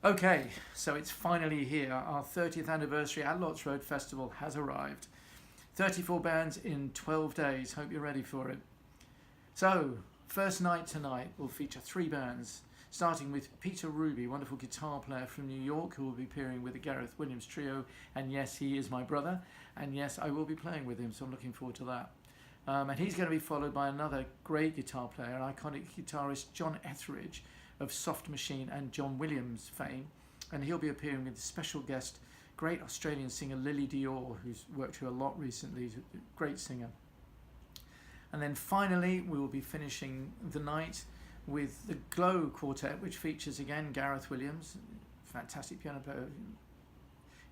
Okay, so it's finally here. Our 30th anniversary at Lots Road Festival has arrived. 34 bands in 12 days. Hope you're ready for it. So, first night tonight will feature 3 bands, starting with Peter Ruby, wonderful guitar player from New York, who will be appearing with the Gareth Williams Trio. And yes, he is my brother. And yes, I will be playing with him, so I'm looking forward to that. And he's going to be followed by another great guitar player, iconic guitarist John Etheridge of Soft Machine and John Williams fame. And he'll be appearing with the special guest, great Australian singer Lily Dior, who's worked here a lot recently. He's a great singer. And then finally, we will be finishing the night with the Glow Quartet, which features again Gareth Williams, fantastic piano player.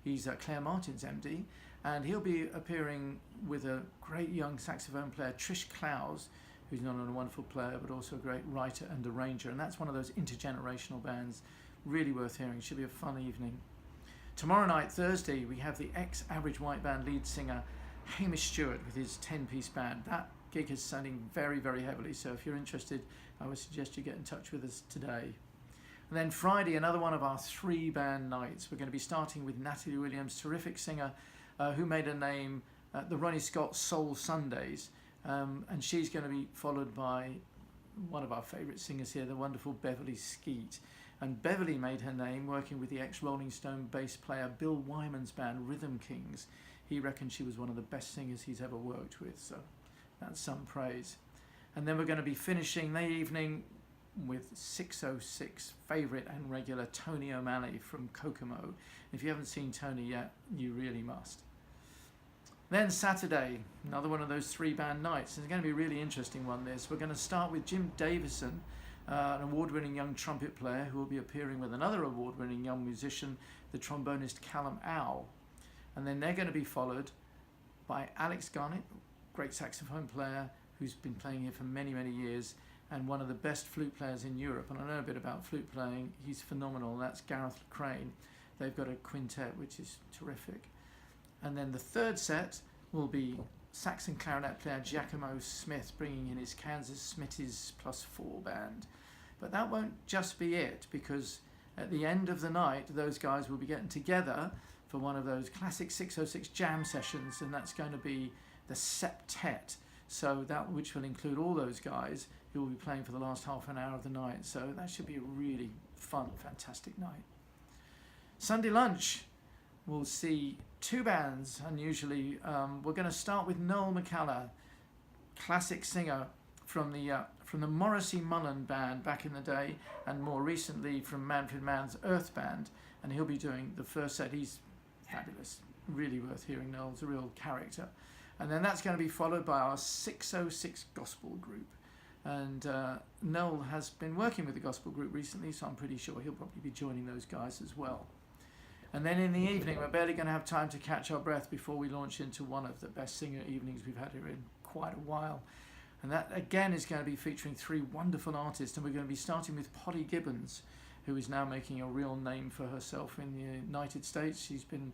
He's Claire Martin's MD, and he'll be appearing with a great young saxophone player, Trish Clowes, who's not only a wonderful player but also a great writer and arranger. And that's one of those intergenerational bands, really worth hearing. Should be a fun evening. Tomorrow night, Thursday, we have the ex-Average White Band lead singer Hamish Stewart with his 10-piece band. That gig is sounding very, very heavily, so if you're interested, I would suggest you get in touch with us today. And then Friday, another one of our 3-band nights. We're going to be starting with Natalie Williams, terrific singer who made a name at the Ronnie Scott Soul Sundays, and she's going to be followed by one of our favourite singers here, the wonderful Beverly Skeet. And Beverly made her name working with the ex-Rolling Stone bass player Bill Wyman's band Rhythm Kings. He reckons she was one of the best singers he's ever worked with, so that's some praise. And then we're going to be finishing the evening with 606 favourite and regular Tony O'Malley from Kokomo. If you haven't seen Tony yet, you really must. Then Saturday, another one of those 3-band nights. It's going to be a really interesting one, this. We're going to start with Jim Davison, an award-winning young trumpet player who will be appearing with another award-winning young musician, the trombonist Callum Owl. And then they're going to be followed by Alex Garnett, great saxophone player who's been playing here for many, many years, and one of the best flute players in Europe. And I know a bit about flute playing. He's phenomenal. That's Gareth Crane. They've got a quintet, which is terrific. And then the third set will be sax and clarinet player Giacomo Smith, bringing in his Kansas Smitty's +4 band. But that won't just be it, because at the end of the night, those guys will be getting together for one of those classic 606 jam sessions, and that's going to be the septet. So that, which will include all those guys who will be playing for the last half an hour of the night. So that should be a really fun, fantastic night. Sunday lunch, we'll see 2 bands, unusually. We're going to start with Noel McCallagh, classic singer from the Morrissey Mullen band back in the day, and more recently from Manfred Mann's Earth band, and he'll be doing the first set. He's fabulous, really worth hearing. Noel's a real character. And then that's going to be followed by our 606 gospel group. And Noel has been working with the gospel group recently, so I'm pretty sure he'll probably be joining those guys as well. And then in the evening, we're barely going to have time to catch our breath before we launch into one of the best singer evenings we've had here in quite a while. And that again is going to be featuring 3 wonderful artists, and we're going to be starting with Polly Gibbons, who is now making a real name for herself in the United States. She's been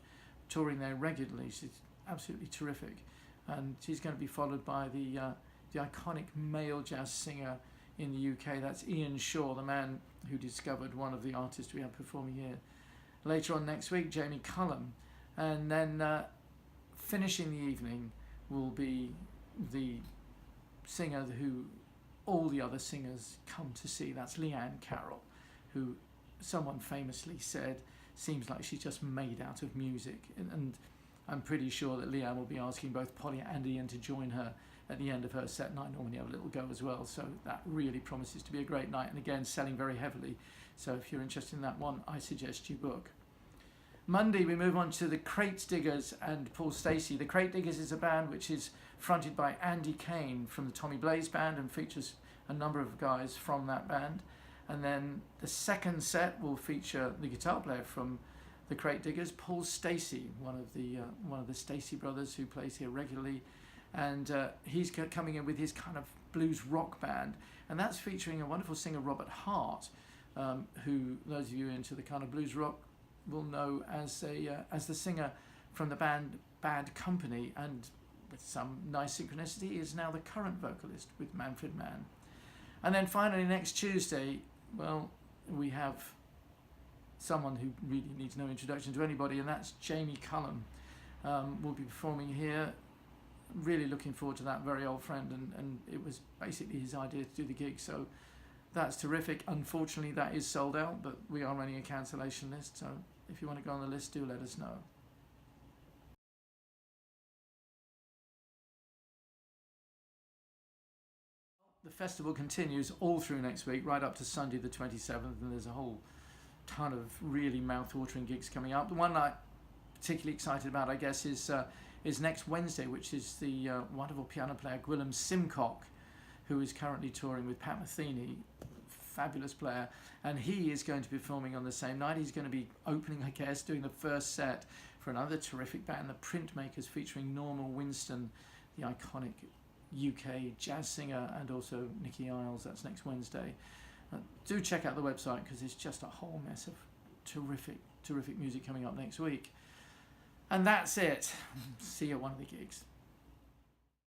touring there regularly. She's absolutely terrific. And she's going to be followed by the iconic male jazz singer in the UK. That's Ian Shaw, the man who discovered one of the artists we have performing here. Later on next week, Jamie Cullum. And then finishing the evening will be the singer who all the other singers come to see. That's Leanne Carroll, who someone famously said seems like she's just made out of music. And I'm pretty sure that Leanne will be asking both Polly and Ian to join her at the end of her set, and I normally have a little go as well, so that really promises to be a great night, and again, selling very heavily. So if you're interested in that one, I suggest you book. Monday, we move on to the Crate Diggers and Paul Stacey. The Crate Diggers is a band which is fronted by Andy Kane from the Tommy Blaze band and features a number of guys from that band. And then the second set will feature the guitar player from the Crate Diggers, Paul Stacey, one of the Stacey brothers who plays here regularly, and he's coming in with his kind of blues rock band, and that's featuring a wonderful singer, Robert Hart, who those of you into the kind of blues rock will know as the singer from the band Bad Company, and with some nice synchronicity is now the current vocalist with Manfred Mann. And then finally next Tuesday, well, we have someone who really needs no introduction to anybody, and that's Jamie Cullum. Will be performing here. Really looking forward to that, very old friend, and it was basically his idea to do the gig, so that's terrific. Unfortunately, that is sold out, but we are running a cancellation list, so if you want to go on the list, do let us know. The festival continues all through next week, right up to Sunday the 27th, and there's a whole ton of really mouth-watering gigs coming up. The one I'm particularly excited about, I guess, is next Wednesday, which is the wonderful piano player Gwilym Simcock, who is currently touring with Pat Metheny, fabulous player, and he is going to be performing on the same night. He's going to be opening, I guess, doing the first set for another terrific band, the Printmakers, featuring Norma Winston, the iconic UK jazz singer, and also Nicky Isles. That's next Wednesday. Do check out the website, because it's just a whole mess of terrific music coming up next week. And that's it. See you at one of the gigs.